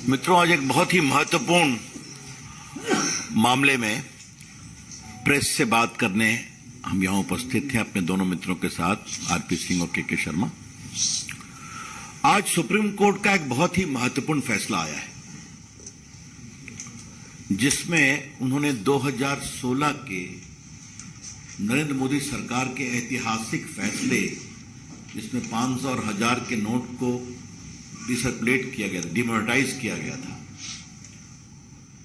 मित्रों, आज एक बहुत ही महत्वपूर्ण मामले में प्रेस से बात करने हम यहां उपस्थित थे अपने दोनों मित्रों के साथ, आरपी सिंह और के शर्मा। आज सुप्रीम कोर्ट का एक बहुत ही महत्वपूर्ण फैसला आया है, जिसमें उन्होंने 2016 के नरेंद्र मोदी सरकार के ऐतिहासिक फैसले, जिसमें 500 और 1000 के नोट को डिसर्कुलेट किया गया था, डिमोनेटाइज किया गया था,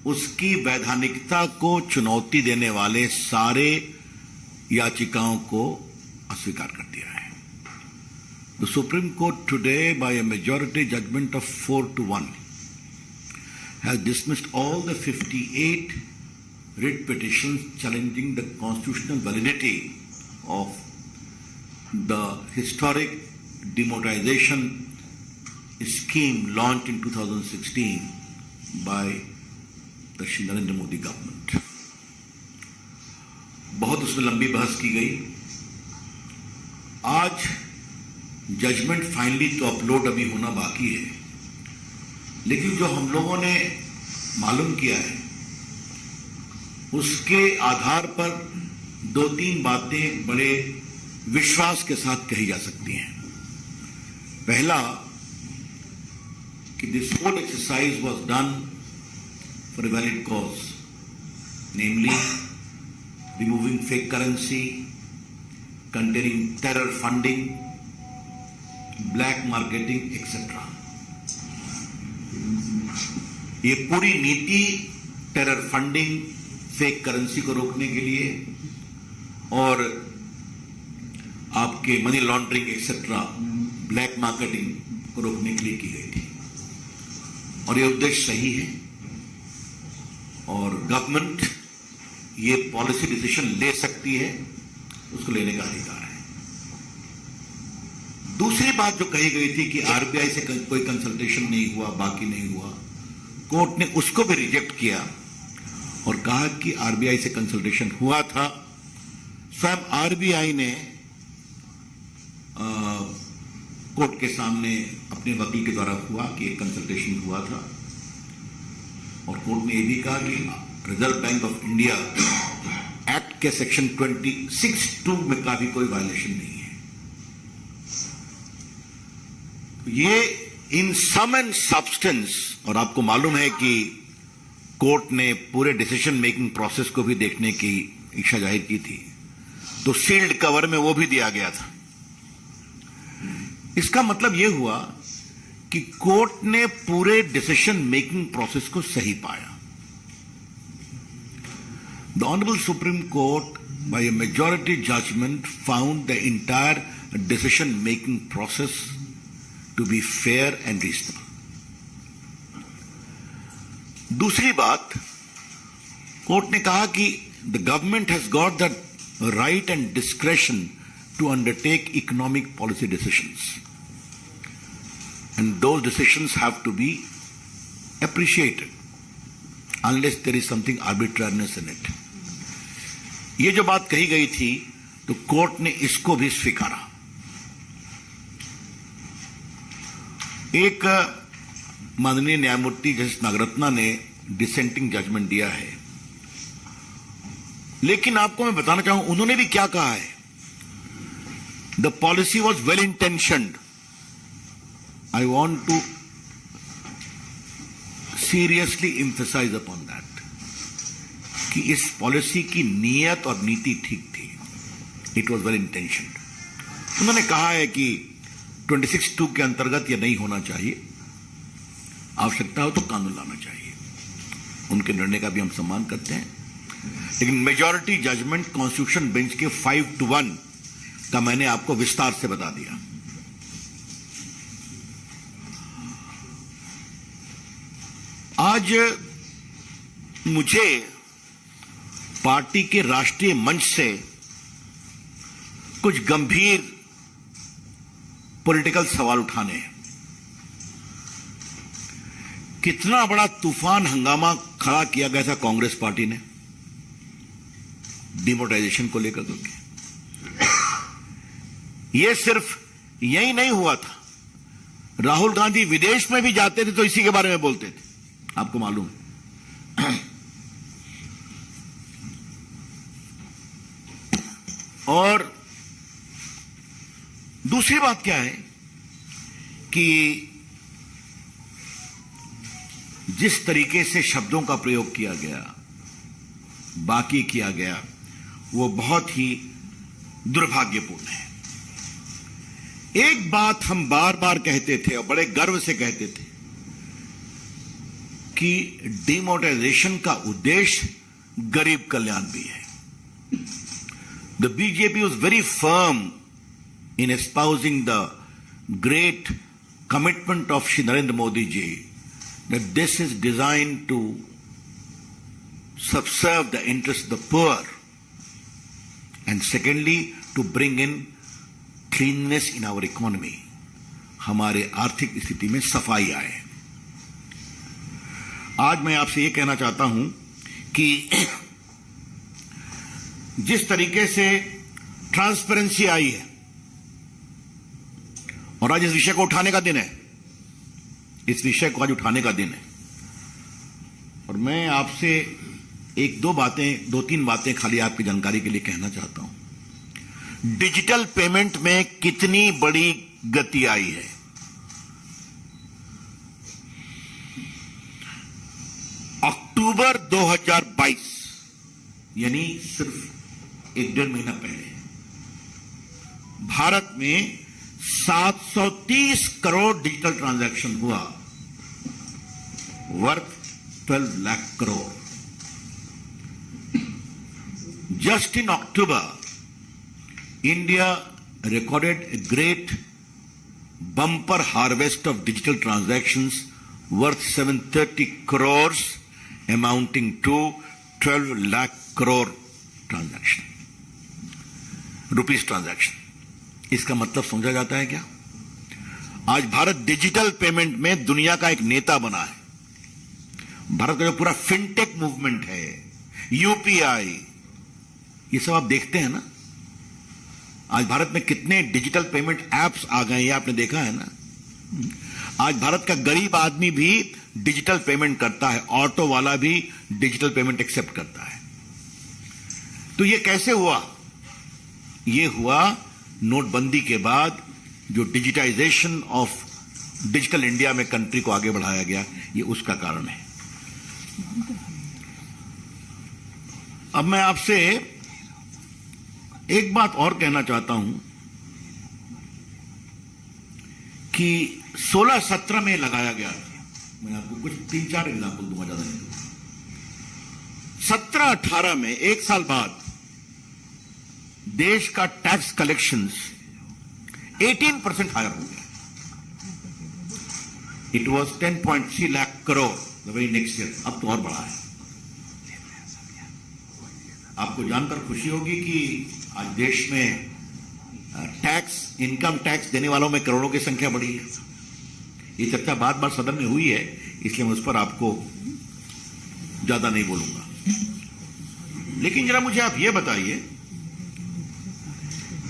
उसकी वैधानिकता को चुनौती देने वाले सारे याचिकाओं को अस्वीकार कर दिया है। The supreme court today by a majority judgment of 4-1 has dismissed all the 58 writ petitions challenging the constitutional validity of the historic demonetization scheme launched in 2016 by the Shri Narendra Modi government. बहुत उसमें लंबी बहस की गई। आज judgement finally तो upload अभी होना बाकी है, लेकिन जो हम लोगों ने मालूम किया है उसके आधार पर 2-3 बातें बड़े विश्वास के साथ कही जा सकती हैं। पहला, कि this whole exercise was done for a valid cause, namely removing fake currency, containing terror funding, black marketing, etc. ये पूरी नीति टेरर फंडिंग, फेक करेंसी को रोकने के लिए और आपके money laundering etcetera, black marketing को रोकने के लिए की गई थी। और ये उद्देश्य सही है और गवर्नमेंट ये पॉलिसी डिसीजन ले सकती है, उसको लेने का अधिकार है। दूसरी बात जो कही गई थी कि आरबीआई से कोई कंसल्टेशन नहीं हुआ, बाकी नहीं हुआ, कोर्ट ने उसको भी रिजेक्ट किया और कहा कि आरबीआई से कंसल्टेशन हुआ था। स्वयं आरबीआई ने कोर्ट के सामने अपने वकील के द्वारा हुआ कि एक कंसल्टेशन हुआ था और कोर्ट ने यह भी कहा कि reserve bank of India act के सेक्शन 26(2) में का भी कोई वायलेशन नहीं है। ये इन सम एंड सब्सटेंस, और आपको मालूम है कि कोर्ट ने पूरे डिसीजन मेकिंग प्रोसेस को भी देखने की इच्छा जाहिर की थी, तो सील्ड कवर में वो भी दिया गया था। इसका मतलब यह हुआ कि कोर्ट ने पूरे डिसीजन मेकिंग प्रोसेस को सही पाया। The honourable supreme court by a majority judgment found the entire decision making process to be fair and reasonable. दूसरी बात, कोर्ट ने कहा कि the government has got the right and discretion to undertake economic policy decisions, and those decisions have to be appreciated unless there is something arbitrariness in it. ये जो बात कही गई थी, तो कोर्ट ने इसको भी स्वीकारा। एक माननीय न्यायमूर्ति जस्टिस नागरत्ना ने डिसेंटिंग जजमेंट दिया है, लेकिन आपको मैं बताना चाहूं उन्होंने भी क्या कहा है। The policy was well intentioned. I want to seriously emphasise upon that कि इस पॉलिसी की नीयत और नीति ठीक थी। It was well intentioned. उन्होंने कहा है कि 26(2) के अंतर्गत यह नहीं होना चाहिए, आवश्यकता हो तो कानून लाना चाहिए। उनके निर्णय का भी हम सम्मान करते हैं, लेकिन मेजॉरिटी जजमेंट कॉन्स्टिट्यूशन बेंच के 5-1 का मैंने आपको विस्तार से बता दिया। आज मुझे पार्टी के राष्ट्रीय मंच से कुछ गंभीर पॉलिटिकल सवाल उठाने हैं। कितना बड़ा तूफान हंगामा खड़ा किया गया था कांग्रेस पार्टी ने डिमोनेटाइजेशन को लेकर के। यह सिर्फ यही नहीं हुआ था, राहुल गांधी विदेश में भी जाते थे तो इसी के बारे में बोलते थे। आपको मालूम है। और दूसरी बात क्या है कि जिस तरीके से शब्दों का प्रयोग किया गया, बाकी किया गया, वो बहुत ही दुर्भाग्यपूर्ण है। एक बात हम बार बार कहते थे और बड़े गर्व से कहते थे कि डिमोनेटाइजेशन का उद्देश्य गरीब कल्याण भी है। The BJP was very firm in espousing the great commitment of Shri Narendra Modi ji that this is designed to subserve the interests of the poor, and secondly to bring in cleanliness in our economy, हमारे आर्थिक स्थिति में सफाई आए। आज मैं आपसे ये कहना चाहता हूं कि जिस तरीके से ट्रांसपेरेंसी आई है, और आज इस विषय को उठाने का दिन है, इस विषय को आज उठाने का दिन है, और मैं आपसे दो तीन बातें खाली आपकी जानकारी के लिए कहना चाहता हूं। डिजिटल पेमेंट में कितनी बड़ी गति आई है। अक्टूबर 2022 यानी सिर्फ 1-1.5 महीना पहले भारत में 730 करोड़ डिजिटल ट्रांजैक्शन हुआ, worth 12 lakh crore. Just in October India recorded a great bumper harvest of digital transactions worth 730 crores amounting to 12 lakh crore rupees transaction। इसका मतलब समझा जाता है क्या? आज भारत डिजिटल पेमेंट में दुनिया का एक नेता बना है। भारत का जो पूरा फिनटेक मूवमेंट है, यूपीआई, ये सब आप देखते हैं ना। आज भारत में कितने डिजिटल पेमेंट एप्स आ गए, ये आपने देखा है ना। आज भारत का गरीब आदमी भी डिजिटल पेमेंट करता है, ऑटो वाला भी डिजिटल पेमेंट एक्सेप्ट करता है। तो ये कैसे हुआ? ये हुआ नोटबंदी के बाद, जो डिजिटाइजेशन ऑफ डिजिटल इंडिया में कंट्री को आगे बढ़ाया गया, ये उसका कारण है। अब मैं आपसे एक बात और कहना चाहता हूं कि 16-17 में लगाया गया था। मैं आपको कुछ 3-4 एग्जाम्पल दूंगा, ज्यादा नहीं दूंगा। 17-18 में, एक साल बाद, देश का टैक्स कलेक्शंस 18% हायर हो गया। It was 10.3 lakh crore the very next year. अब तो और बढ़ा है। आपको जानकर खुशी होगी कि आज देश में टैक्स, इनकम टैक्स देने वालों में करोड़ों की संख्या बढ़ी है। ये चर्चा बार बार सदन में हुई है, इसलिए मैं उस पर आपको ज्यादा नहीं बोलूंगा। लेकिन जरा मुझे आप ये बताइए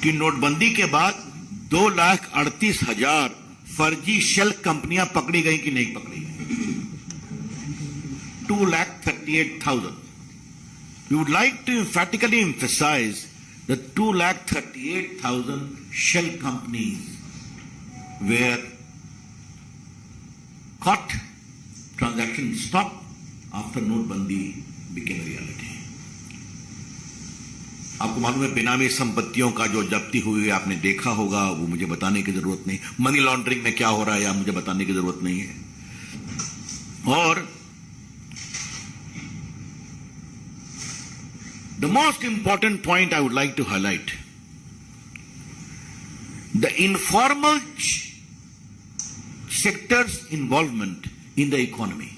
कि नोटबंदी के बाद 2,38,000 फर्जी शेल कंपनियां पकड़ी गई कि नहीं पकड़ी गई? 2,38,000। We would like to emphatically emphasize that 2,38,000 shell companies were caught, transactions stopped after Notbandi became a reality. आपको मालूम है बेनामी संपत्तियों का जो जब्ती हुई है, आपने देखा होगा, वो मुझे बताने की जरूरत नहीं। मनी लॉन्ड्रिंग में क्या हो रहा है, या मुझे बताने की जरूरत नहीं है। और the most important point I would like to highlight, the informal sector's involvement in the economy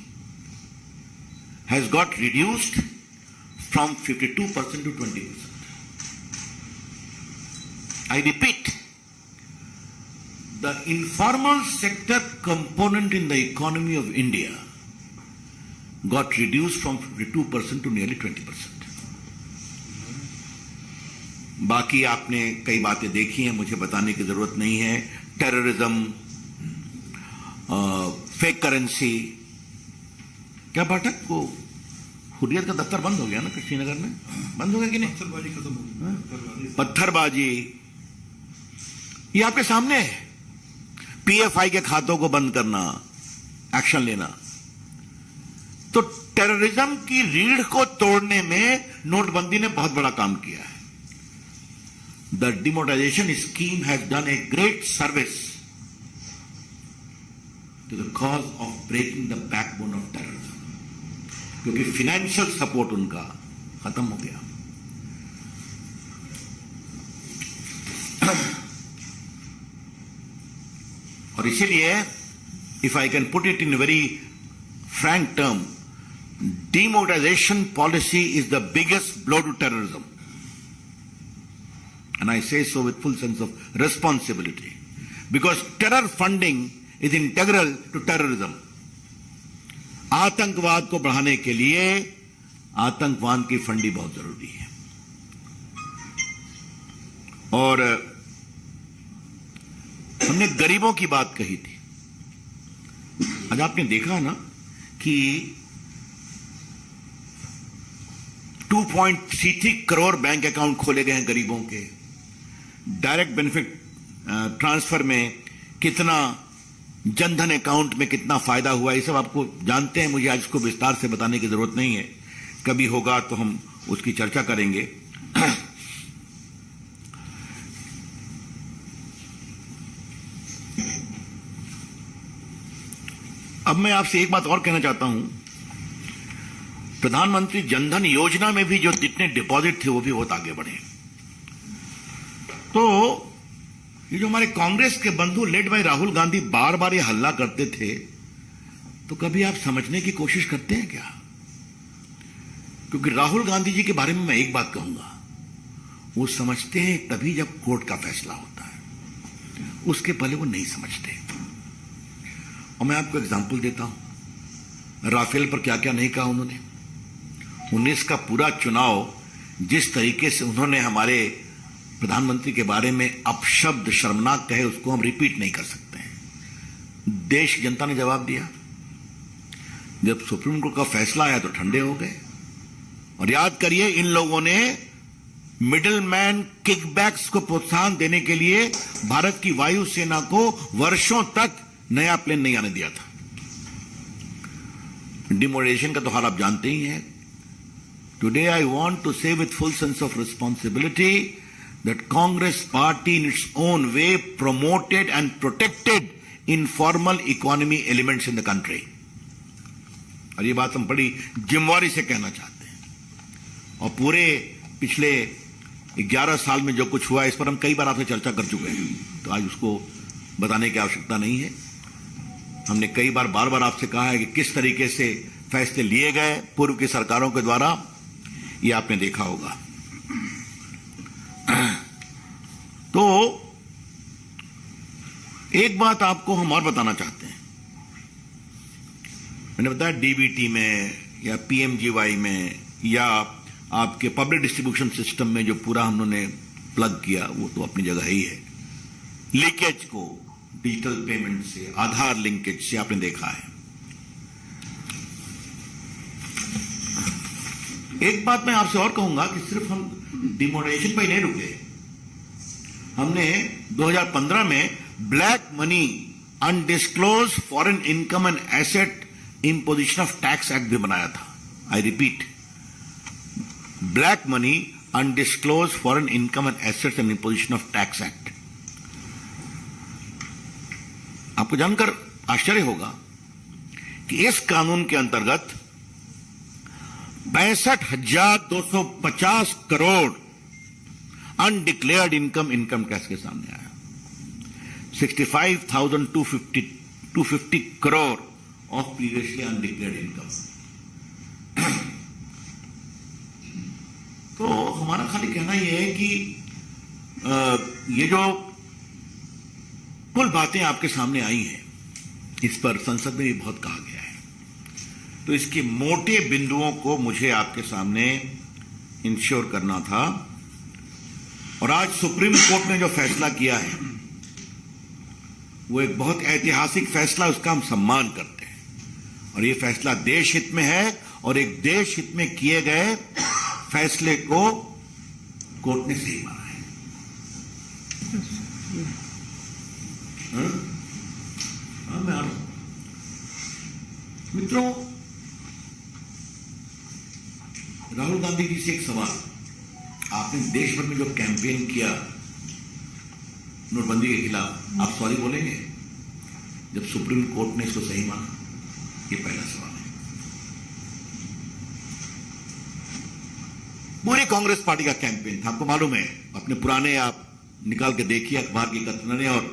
has got reduced from 52% to 20%. I repeat, the informal sector component in the economy of India got reduced from 52% to nearly 20%. बाकी आपने कई बातें देखी हैं, मुझे बताने की जरूरत नहीं है। टेररिज्म, फेक करेंसी, क्या पाठक को हुर्रियत का दफ्तर बंद हो गया ना श्रीनगर में, बंद हो गया कि नहीं? पत्थरबाजी खत्म हो गई। पत्थरबाजी ये आपके सामने है। पीएफआई के खातों को बंद करना, एक्शन लेना। तो टेररिज्म की रीढ़ को तोड़ने में नोटबंदी ने बहुत बड़ा काम किया है। The demonetisation scheme has done a great service to the cause of breaking the backbone of terrorism, क्योंकि फाइनेंशियल सपोर्ट उनका खत्म हो गया। और इसीलिए if I can put it in very frank term, demonetization policy is the biggest blow to terrorism, and I say so with full sense of responsibility, because terror funding is integral to terrorism. आतंकवाद को बढ़ाने के लिए आतंकवाद की funding बहुत जरूरी है। और हमने गरीबों की बात कही थी। आज आपने देखा ना कि 2.33 करोड़ बैंक अकाउंट खोले गए हैं गरीबों के। डायरेक्ट बेनिफिट ट्रांसफर में कितना, जनधन अकाउंट में कितना फायदा हुआ, ये सब आपको जानते हैं। मुझे आज इसको विस्तार से बताने की जरूरत नहीं है, कभी होगा तो हम उसकी चर्चा करेंगे। अब मैं आपसे एक बात और कहना चाहता हूं। प्रधानमंत्री जनधन योजना में भी जो जितने डिपॉजिट थे वो भी बहुत आगे बढ़े। तो ये जो हमारे कांग्रेस के बंधु लेड बाय राहुल गांधी बार बार ये हल्ला करते थे, तो कभी आप समझने की कोशिश करते हैं क्या? क्योंकि राहुल गांधी जी के बारे में मैं एक बात कहूंगा, वो समझते हैं तभी जब कोर्ट का फैसला होता है, उसके पहले वो नहीं समझते। और मैं आपको एग्जांपल देता हूं, राफेल पर क्या क्या नहीं कहा उन्होंने। 19 का पूरा चुनाव जिस तरीके से उन्होंने हमारे प्रधानमंत्री के बारे में अपशब्द शर्मनाक कहे, उसको हम रिपीट नहीं कर सकते हैं। देश जनता ने जवाब दिया। जब सुप्रीम कोर्ट का फैसला आया तो ठंडे हो गए। और याद करिए, इन लोगों ने मिडलमैन किकबैक्स को प्रोत्साहन देने के लिए भारत की वायुसेना को वर्षों तक नया प्लेन नहीं आने दिया था। डिमोनेटाइजेशन का तो हाल आप जानते ही हैं। Today I want to say with full sense of responsibility that Congress party in its own way promoted and protected informal economy elements in the country. और ये बात हम बड़ी जिम्मेवारी से कहना चाहते हैं। और पूरे पिछले 11 साल में जो कुछ हुआ, इस पर हम कई बार आपसे चर्चा कर चुके हैं, तो आज उसको बताने की आवश्यकता नहीं है। हमने कई बार बार बार आपसे कहा है कि किस तरीके से फैसले लिए गए पूर्व की सरकारों के द्वारा, ये आपने देखा होगा। तो एक बात आपको हम और बताना चाहते हैं। मैंने बताया डीबीटी में या पीएमजीवाई में या आपके पब्लिक डिस्ट्रीब्यूशन सिस्टम में जो पूरा हमने प्लग किया, वो तो अपनी जगह ही है। लीकेज को डिजिटल पेमेंट से, आधार लिंकेज से आपने देखा है। एक बात मैं आपसे और कहूंगा कि सिर्फ हम डिमोनेटाइजेशन पर ही नहीं रुके। हमने 2015 में black money, undisclosed foreign income and asset imposition of tax act भी बनाया था। I repeat, black money, undisclosed foreign income and assets and imposition of tax act. आपको जानकर आश्चर्य होगा कि इस कानून के अंतर्गत 62,250 करोड़ अनडिक्लेयर्ड इनकम टैक्स के सामने आया। 65,250 crore of previously undeclared income. तो हमारा खाली कहना यह है कि ये जो कुल बातें आपके सामने आई हैं, इस पर संसद में भी बहुत कहा गया है। तो इसके मोटे बिंदुओं को मुझे आपके सामने इंश्योर करना था। और आज सुप्रीम कोर्ट ने जो फैसला किया है, वो एक बहुत ऐतिहासिक फैसला, उसका हम सम्मान करते हैं। और ये फैसला देश हित में है और एक देश हित में किए गए फैसले को कोर्ट ने सही माना है। मैं आ रहा हूं मित्रों। राहुल गांधी जी से एक सवाल, आपने देश भर में जो कैंपेन किया नोटबंदी के खिलाफ, आप सॉरी बोलेंगे जब सुप्रीम कोर्ट ने इसको सही माना? ये पहला सवाल है। पूरी कांग्रेस पार्टी का कैंपेन था, आपको मालूम है, अपने पुराने आप निकाल के देखिए अखबार की कथनों और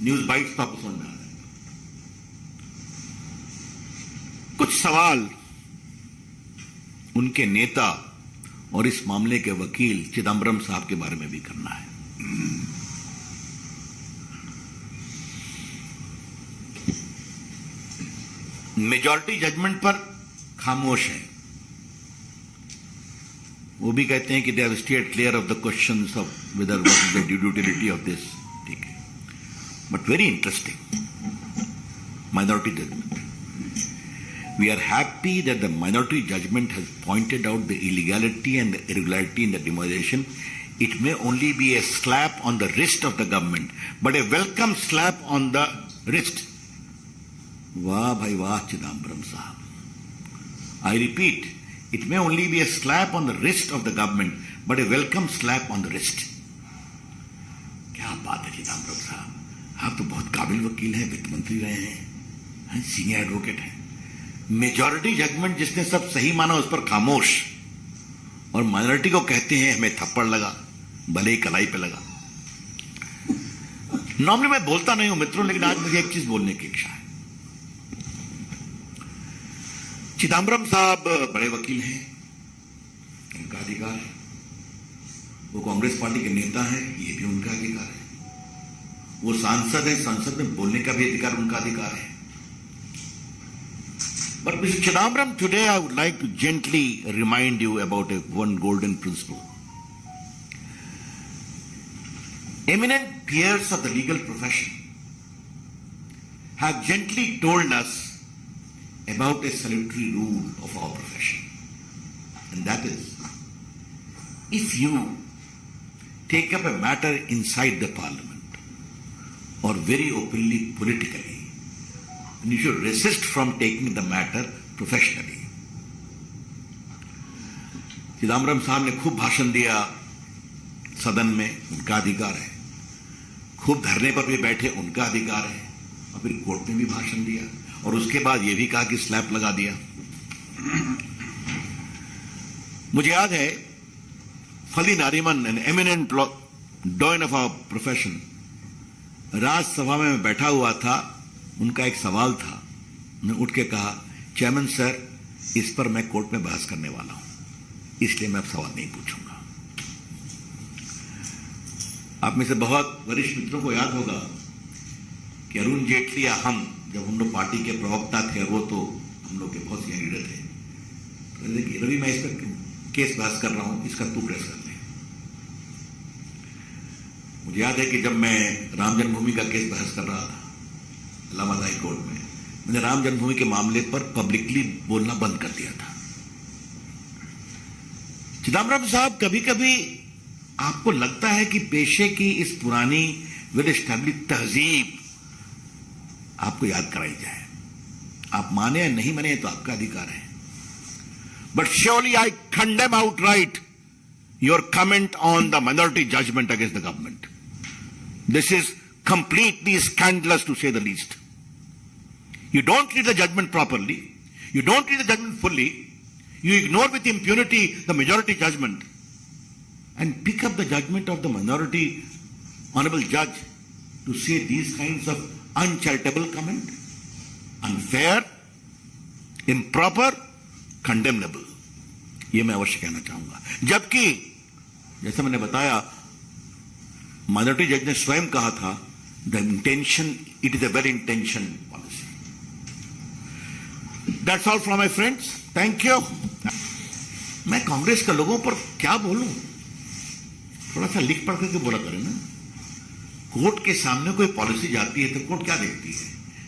न्यूज बाइट्स तो आपको समझ में आ रहा है। कुछ सवाल उनके नेता और इस मामले के वकील चिदम्बरम साहब के बारे में भी करना है। मेजॉरिटी जजमेंट पर खामोश है। वो भी कहते हैं कि they have steered clear of the questions of whether what is the utility of this. ठीक है, but very interesting, minority judgment. We are happy that the minority judgment has pointed out the illegality and the irregularity in the demonetization. It may only be a slap on the wrist of the government, but a welcome slap on the wrist. वाह भाई वाह चिदम्बरम साहब। I repeat, it may only be a slap on the wrist of the government, but a welcome slap on the wrist. क्या बात है चिदम्बरम साहब, आप तो बहुत काबिल वकील हैं, वित्त मंत्री रहे हैं, सीनियर एडवोकेट हैं। मेजॉरिटी जजमेंट जिसने सब सही माना उस पर खामोश, और माइनॉरिटी को कहते हैं हमें थप्पड़ लगा, भले ही कलाई पे लगा। नॉर्मली मैं बोलता नहीं हूं मित्रों, लेकिन आज मुझे एक चीज बोलने की इच्छा है। चिदम्बरम साहब बड़े वकील हैं, उनका अधिकार है, वो कांग्रेस पार्टी के नेता हैं, ये भी उनका अधिकार है। वो सांसद है, संसद में बोलने का भी अधिकार उनका अधिकार है। But Mr. Chidambaram, today I would like to gently remind you about one golden principle. Eminent peers of the legal profession have gently told us about a salutary rule of our profession. And that is, if you take up a matter inside the parliament or very openly politically, and you should resist from taking the matter professionally. Chidambaram साहब ने खूब भाषण दिया सदन में, उनका अधिकार है। खूब धरने पर भी बैठे, उनका अधिकार है। और फिर कोर्ट में भी भाषण दिया और उसके बाद यह भी कहा कि स्लैप लगा दिया। मुझे याद है Fali Nariman, an eminent don of our profession, Rajya Sabha में मैं बैठा हुआ था, उनका एक सवाल था, मैं उठ के कहा, चेयरमैन सर, इस पर मैं कोर्ट में बहस करने वाला हूं, इसलिए मैं अब सवाल नहीं पूछूंगा। आप में से बहुत वरिष्ठ मित्रों को याद होगा कि अरुण जेटली या हम, जब हम लोग पार्टी के प्रवक्ता थे, वो तो हम लोग के बहुत सीनियर लीडर थे, तो देखिए रवि, मैं इस पर केस बहस कर रहा हूं, इसका तू प्रेस कर ले। मुझे याद है कि जब मैं राम जन्मभूमि का केस बहस कर रहा था इलाहाबाद हाई कोर्ट में, मैंने राम जन्मभूमि के मामले पर पब्लिकली बोलना बंद कर दिया था। चिदम्बरम साहब, कभी कभी आपको लगता है कि पेशे की इस पुरानी वेल एस्टैब्लिश तहजीब आपको याद कराई जाए। आप माने या नहीं माने तो आपका अधिकार है, but surely I condemn outright your comment on the minority judgment against the government. This is completely scandalous to say the least. You don't read the judgment properly. You don't read the judgment fully. You ignore with impunity the majority judgment and pick up the judgment of the minority honorable judge to say these kinds of uncharitable comment. Unfair, improper, condemnable. ये मैं अवश्य कहना चाहूंगा। जबकि जैसे मैंने बताया, minority जज ने स्वयं कहा था, the intention, it is a well intentioned policy. That's all from my friends. Thank you. मैं कांग्रेस के लोगों पर क्या बोलूं, थोड़ा सा लिख पढ़ करके बोला करें ना। कोर्ट के सामने कोई पॉलिसी जाती है तो कोर्ट क्या देखती है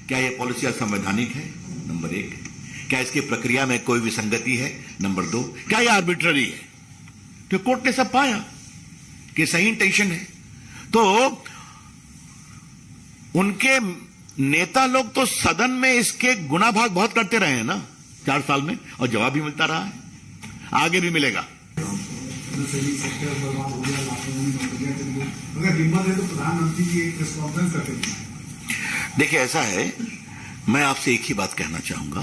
क्या यह पॉलिसी असंवैधानिक है? नंबर 1। क्या इसकी प्रक्रिया में कोई विसंगति है? नंबर 2। क्या यह आर्बिट्ररी है? तो कोर्ट ने सब पाया कि सही इंटेंशन है। तो उनके नेता लोग तो सदन में इसके गुनाभाग बहुत करते रहे हैं ना 4 साल में, और जवाब भी मिलता रहा है, आगे भी मिलेगा। सही सेक्टर बर्बाद हो गया, लाखों में नौकरियां चली गई। अगर हिम्मत है तो प्रधानमंत्री जी एक प्रेस कॉन्फ्रेंस करके दिखाएं। देखिए, ऐसा है, मैं आपसे एक ही बात कहना चाहूंगा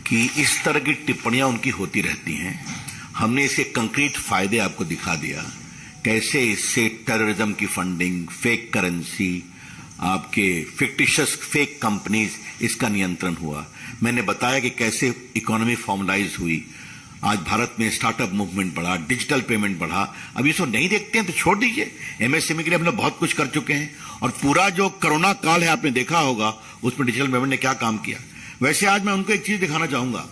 कि इस तरह की टिप्पणियां उनकी होती रहती हैं। हमने इसके कंक्रीट फायदे आपको दिखा दिया, कैसे इससे टेररिज्म की फंडिंग, फेक करेंसी, आपके फिक्टिशियस फेक कंपनीज, इसका नियंत्रण हुआ। मैंने बताया कि कैसे इकोनॉमी फॉर्मलाइज हुई, आज भारत में स्टार्टअप मूवमेंट बढ़ा, डिजिटल पेमेंट बढ़ा। अब ये सब नहीं देखते हैं तो छोड़ दीजिए। एमएसएमई के लिए हम लोग बहुत कुछ कर चुके हैं, और पूरा जो कोरोना काल है आपने देखा होगा, उसमें डिजिटल पेमेंट ने क्या काम किया। वैसे आज मैं उनको एक चीज दिखाना चाहूंगा।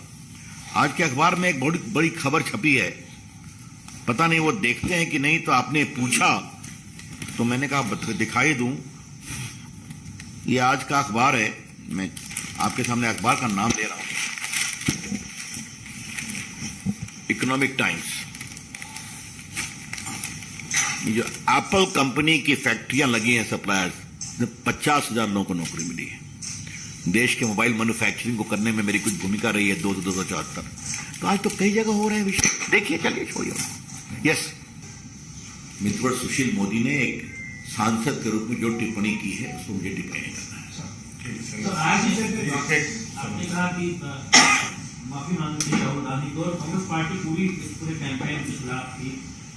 आज के अखबार में एक बहुत बड़ी खबर छपी है, पता नहीं वो देखते हैं कि नहीं, तो आपने पूछा तो मैंने कहा दिखाई दूं। ये आज का अखबार है, मैं आपके सामने अखबार का नाम ले रहा हूं, इकोनॉमिक टाइम्स। जो एप्पल कंपनी की फैक्ट्रियां लगी हैं सप्लायर्स, 50,000 लोगों को नौकरी मिली है। देश के मोबाइल मैन्युफैक्चरिंग को करने में मेरी कुछ भूमिका रही है 274। तो आज तो कई जगह हो रहे हैं विषय। देखिए, चलिए छोड़िए। यस, मित्र सुशील मोदी ने एक सांसद के रूप में जो टिप्पणी की है उसको मुझे टिप्पणी नहीं करना है। तो आज आपने कहा कि माफी मांगनी चाहिए राहुल गांधी को, और कांग्रेस पार्टी पूरी इस पूरे कैंपेन के खिलाफ थी,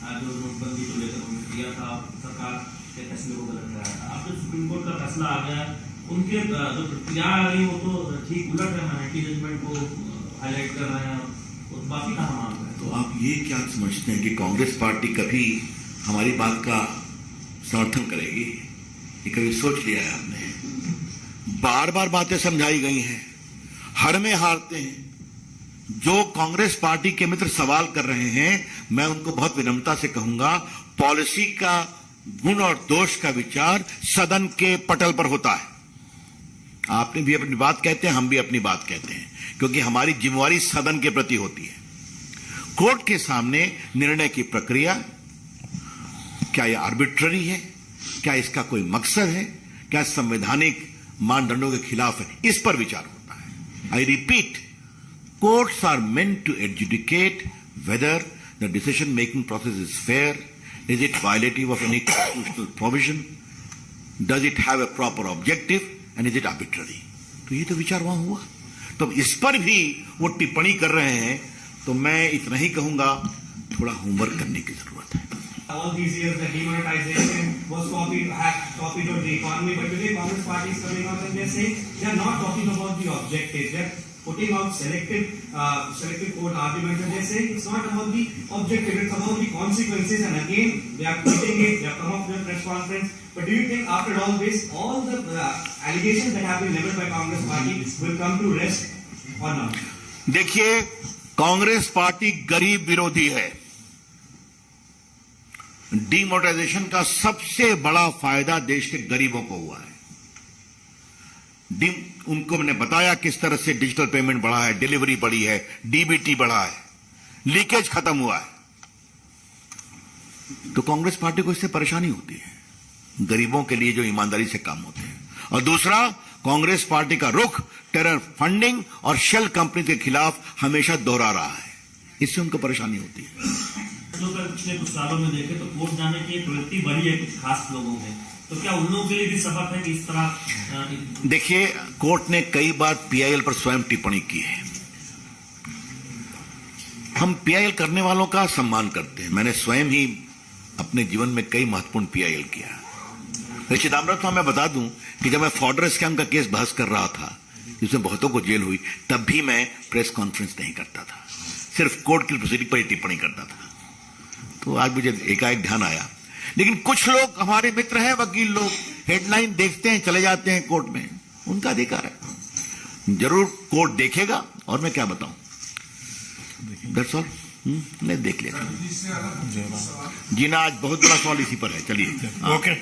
जो नोटबंदी को लेकर उन्होंने किया था, सरकार के फैसले को गलत कराया था। अब जो सुप्रीम कोर्ट का फैसला आ गया, उनके जो प्रतिक्रिया आ रही वो तो ठीक उलट है, माइनॉरिटी जजमेंट को हाईलाइट कर रहे हैं, और बाकी कहाँ मान रहे हैं। तो आप ये क्या समझते हैं कि कांग्रेस पार्टी कभी हमारी बात का समर्थन करेगी? ये कभी सोच लिया है आपने? बार बार बातें समझाई गई हैं, हर में हारते हैं। जो कांग्रेस पार्टी के मित्र सवाल कर रहे हैं, मैं उनको बहुत विनम्रता से कहूंगा, पॉलिसी का गुण और दोष का विचार सदन के पटल पर होता है। आपने भी अपनी बात कहते हैं, हम भी अपनी बात कहते हैं, क्योंकि हमारी जिम्मेवारी सदन के प्रति होती है। कोर्ट के सामने निर्णय की प्रक्रिया, क्या यह आर्बिट्ररी है, क्या इसका कोई मकसद है, क्या संवैधानिक मानदंडों के खिलाफ है, इस पर विचार होता है। I repeat, courts are meant to adjudicate whether the decision making process is fair, is it violative of any constitutional provision, does it have a proper objective, and is it arbitrary. तो ये तो विचार वहां हुआ। तो इस पर भी वो टिप्पणी कर रहे हैं, तो मैं इतना ही कहूंगा, थोड़ा होमवर्क करने की जरूरत है। All these years the demonetization was copied on the economy, but today Congress party is coming out and they're saying they are not talking about the objectives. They're putting out selective court arguments, and they're saying it's not about the objective, it's about the consequences. And again, they are putting it. They have come up with a press conference. But do you think after all this, all the allegations that have been leveled by Congress party will come to rest or not? देखिए, Congress party गरीब विरोधी है। Demonetisation का सबसे बड़ा फायदा देश के गरीबों को हुआ है। उनको मैंने बताया किस तरह से डिजिटल पेमेंट बढ़ा है, डिलीवरी बढ़ी है, डीबीटी बढ़ा है, लीकेज खत्म हुआ है। तो कांग्रेस पार्टी को इससे परेशानी होती है, गरीबों के लिए जो ईमानदारी से काम होते हैं। और दूसरा, कांग्रेस पार्टी का रुख टेरर फंडिंग और शेल कंपनी के खिलाफ हमेशा दोहरा रहा है, इससे उनको परेशानी होती है। पिछले कुछ सालों में देखें तो कोर्ट जाने की प्रवृत्ति बढ़ी है कुछ खास लोगों में, तो क्या उन लोगों के लिए भी सबक है कि इस तरह? देखिए, कोर्ट ने कई बार पीआईएल पर स्वयं टिप्पणी की है। हम पीआईएल करने वालों का सम्मान करते हैं। मैंने स्वयं ही अपने जीवन में कई महत्वपूर्ण पीआईएल किया। चिदम्बरम, मैं बता दूं कि जब मैं फॉर्डर स्कैम का केस बहस कर रहा था, जिसमें बहुतों को जेल हुई, तब भी मैं प्रेस कॉन्फ्रेंस नहीं करता था, सिर्फ कोर्ट की प्रोसीडिंग पर ही टिप्पणी करता था। तो आज मुझे एकाएक ध्यान आया। लेकिन कुछ लोग हमारे मित्र हैं, वकील लोग, हेडलाइन देखते हैं, चले जाते हैं कोर्ट में, उनका अधिकार है। जरूर कोर्ट देखेगा, और मैं क्या बताऊं, दैट्स ऑल। मैं देख लेता हूं। जी ना, आज बहुत बड़ा सवाल इसी पर है। चलिए, ओके।